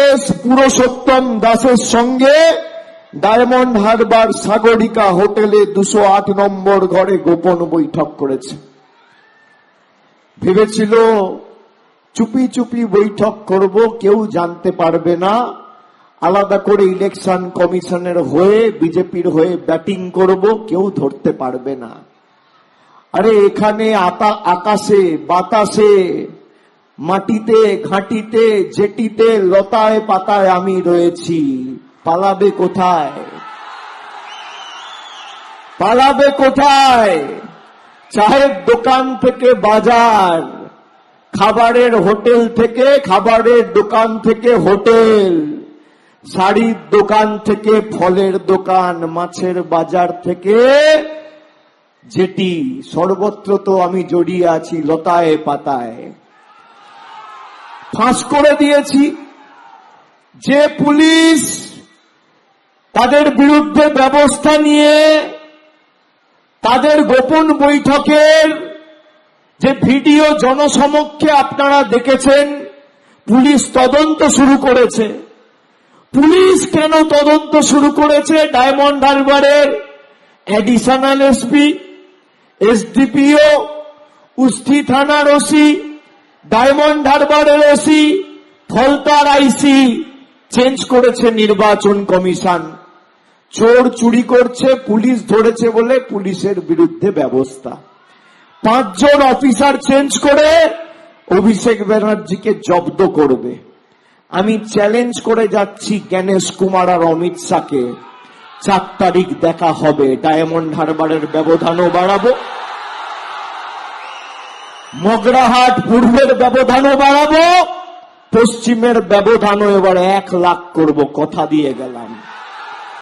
S Purushottam দাসের সঙ্গে diamond Harbour Sagarika হোটেলে 208 নম্বর ঘরে গোপন বৈঠক করেছে। ভেবেছিল চুপি চুপি বৈঠক করব, কেউ জানতে পারবে না, আলাদা করে ইলেকশন কমিশনের হয়ে বিজেপির হয়ে ব্যাটিং করব, কেউ ধরতে পারবে না। আরে এখানে আকাশে বাতাসে মাটিতে ঘাটিতে জেটিতে লতায় পাতায় আমি রয়েছি, পালাবে কোথায়? পালাবে কোথায়? চায়ের দোকান থেকে বাজার, খাবারের হোটেল থেকে খাবারের দোকান থেকে হোটেল, শাড়ির দোকান থেকে ফলের দোকান, মাছের বাজার থেকে জেটি, সর্বত্র তো আমি জড়িয়ে আছি লতায় পাতায়। ফাঁস করে দিয়েছি যে পুলিশ তাদের বিরুদ্ধে ব্যবস্থা নিয়ে তাদের গোপন বৈঠকের যে ভিডিও জনসমক্ষে আপনারা দেখেছেন, পুলিশ তদন্ত শুরু করেছে। পুলিশ কেন তদন্ত শুরু করেছে? ডায়মন্ড হারবারের অ্যাডিশনাল এসপি, এসডিপিও, উস্থি থানার ওসি, ডায়মন্ড হারবারের ওসি, ফলতার আইসি চেঞ্জ করেছে নির্বাচন কমিশন। চোর চুরি করছে, পুলিশ ধরেছে বলে পুলিশের বিরুদ্ধে ব্যবস্থা। 5 জন অফিসার চেঞ্জ করে অভিষেক ব্যানার্জিকে জব্দ করবে। আমি চ্যালেঞ্জ করে যাচ্ছি জ্ঞানেশ কুমার আর অমিত শাহকে, 4 তারিখ দেখা হবে। ডায়মন্ড হারবারের ব্যবধানও বাড়াবো, মগরাহাট পূর্বের ব্যবধানও বাড়াবো, পশ্চিমের ব্যবধানও এবার 1 লাখ করব, কথা দিয়ে গেলাম।